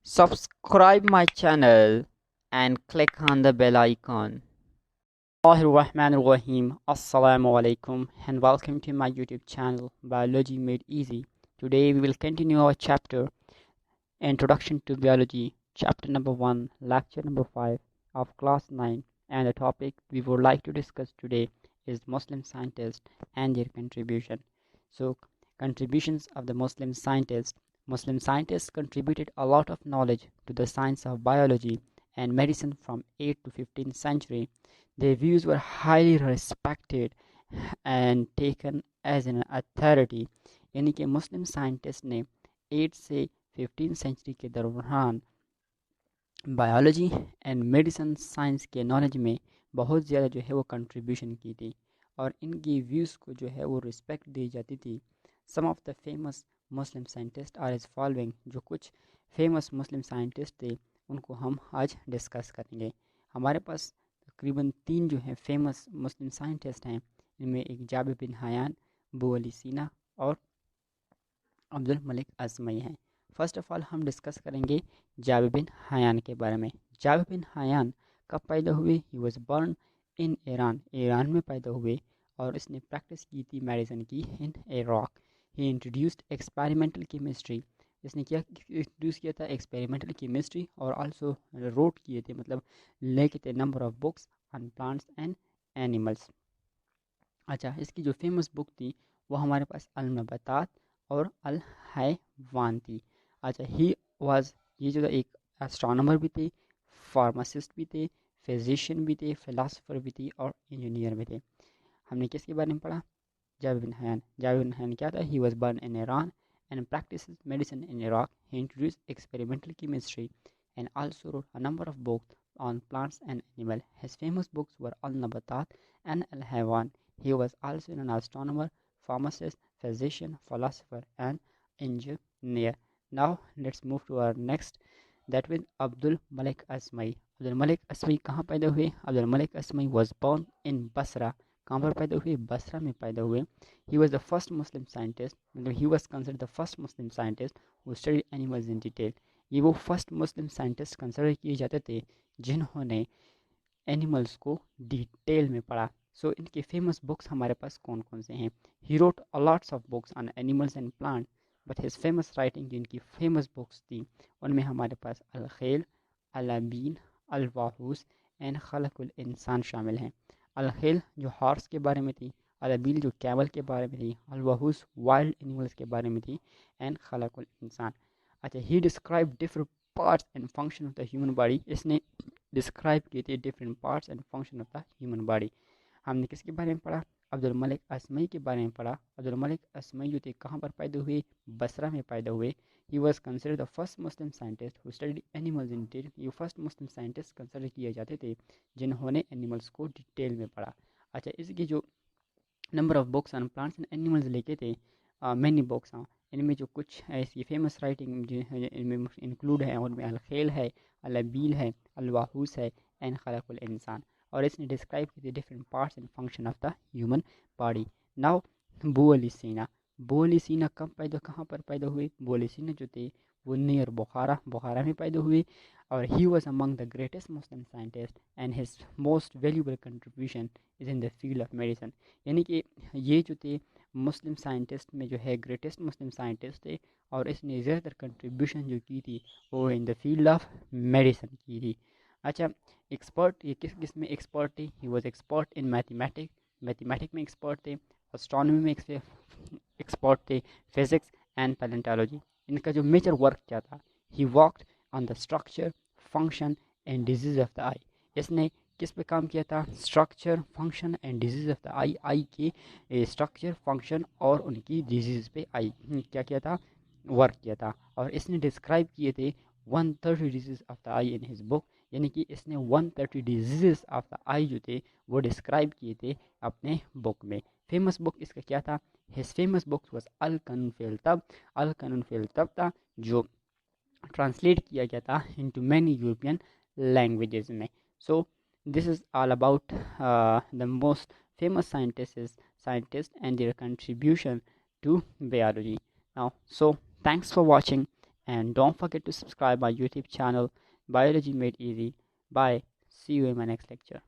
Subscribe my channel and click on the bell icon. Bismillahirrahmanirrahim. Assalamu alaikum and welcome to my YouTube channel Biology Made Easy. Today we will continue our chapter Introduction to Biology, chapter number 1, lecture number 5 of class 9, and the topic we would like to discuss today is Muslim scientists and their contribution. So, contributions of the Muslim scientists. Muslim scientists contributed a lot of knowledge to the science of biology and medicine from 8th to 15th century. Their views were highly respected and taken as an authority. यानी कि मुस्लिम scientist ने 8 से 15 century के दौरान biology and medicine science के knowledge में बहुत ज़्यादा जो है वो कंट्रीब्यूशन की थी और इनकी व्यूज़ को जो है वो रिस्पेक्ट दी जाती थी. Some of the famous Muslim scientist are is following. जो कुछ फेमस मुस्लिम साइंटिस्ट थे उनको हम आज डिस्कस करेंगे. हमारे पास तकरीबन 3 जो है फेमस मुस्लिम साइंटिस्ट हैं. इनमें एक जाबिर बिन हयान, अबू अली सीना और अब्दुल मलिक अज़मई हैं. फ़र्स्ट ऑफ़ ऑल हम डिस्कस करेंगे जाबिर बिन हयान के बारे में. जाबिर बिन हयान कब पैदा हुए? He was burn in Iran. Iran में पैदा हुए और इसने प्रैक्टिस की थी मेडिसिन की in Iraq. He introduced experimental chemistry. इसने क्या इंट्रोड्यूस किया था? Experimental chemistry. और आल्सो रोट किए थे, मतलब लिखे थे number of books on plants and animals. अच्छा, इसकी जो फेमस बुक थी वो हमारे पास अल नबातात और अल हैवान थी. अच्छा, ही वाज, ये जो एक एस्ट्रोनॉमर भी थे, फार्मासिस्ट भी थे, फिजिशियन भी थे, फिलासफर भी थे और इंजीनियर भी थे. हमने किसके बारे में पढ़ा? Jabir bin Hayyan. Jabir bin Hayyan क्या था? He was born in Iran and practiced medicine in Iraq. He introduced experimental chemistry and also wrote a number of books on plants and animals. His famous books were Al-Nabatat and Al-Haywan. He was also an astronomer, pharmacist, physician, philosopher, and engineer. Now let's move to our next, that with Abdul Malik Asmai. Abdul Malik Asmai कहाँ पैदा हुए? Abdul Malik Asmai was born in Basra. कहाँ पर पैदा हुए? बसरा में पैदा हुए. He was the first Muslim scientist, मतलब he was considered the first Muslim scientist who studied animals in detail. ये वो फर्स्ट मुस्लिम साइंटिस्ट कंसिडर किए जाते थे जिन्होंने एनिमल्स को डिटेल में पढ़ा. सो इनके फेमस बुक्स हमारे पास कौन कौन से हैं? He wrote a lots of books on animals and plant, but his famous writing जो इनकी फेमस बुक्स थी उनमें हमारे पास अल खेल, अल अबीन, अल वाहूस एंड खलकुल इंसान शामिल हैं. अल खेल जो हॉर्स के बारे में थी, अल अबील जो कैमल के बारे में थी, अल वाहूस वाइल्ड एनिमल्स के बारे में थी, एंड खलकुल इंसान. अच्छा, he describe different parts and function of the human body. इसने डिस्क्राइब किए थे different parts and function of the human body. हमने किसके बारे में पढ़ा? अब्दुल मलिक असमई के बारे में पढ़ा. अब्दुल मलिक असमई जो थे कहाँ पर पैदा हुए? बसरा में पैदा हुए. He was considered the first Muslim scientist who studied animals in detail. ये फर्स्ट मुस्लिम साइंटिस्ट कंसिडर किए जाते थे जिन्होंने एनिमल्स को डिटेल में पढ़ा. अच्छा, इसकी जो number of books on plants and animals लिखे थे, मैनी बुक्स हैं. इनमें जो कुछ ऐसी फेमस राइटिंग जो है इनमें इंक्लूड है, उनमें अल खेल है, अल अबील है, अल वाहूस है एंड खलकुल इंसान. और इसने डिस्क्राइब की थी different parts and function of the human body. Now Abu Ali सीना. अबू अली सीना कहाँ पर पैदा हुए? अबू अली सीना जो थे वो नियर बुखारा में पैदा हुए. और he was among the greatest Muslim scientist and his most valuable contribution is in the field of medicine. यानी कि ये जो थे मुस्लिम साइंटिस्ट में जो है ग्रेटेस्ट मुस्लिम साइंटिस्ट थे और इसने ज़्यादातर कंट्रीब्यूशन जो की थी वो in the field of medicine की थी. अच्छा, एक्सपर्ट, ये किस में एक्सपर्ट थे? He was expert in mathematic में एक्सपर्ट थे, एस्ट्रोनॉमी में एक्सपर्ट थे, फिजिक्स एंड पैलेंटोलॉजी. इनका जो मेजर वर्क क्या था? He worked on the structure, function and disease of the eye. इसने किस पे काम किया था? Structure, function and disease of the eye के स्ट्रक्चर, फंक्शन और उनकी डिजीज पे आई क्या किया था? वर्क किया था. और इसने डिस्क्राइब किए थे 130 disease of the I in his book. यानी कि इसने 130 डिजीज़ ऑफ द आई जो थे वो डिस्क्राइब किए थे अपने बुक में. फेमस बुक इसका क्या था? His famous book was all कानून फिल तब. अल कानून फिल तब था जो ट्रांसलेट किया गया था इनटू मैनी यूरोपियन लैंग्वेजेस में. सो this is all about the most famous scientists and their contribution to biology. Now, so thanks for watching and don't forget to subscribe my YouTube channel Biology Made Easy. Bye. See you in my next lecture.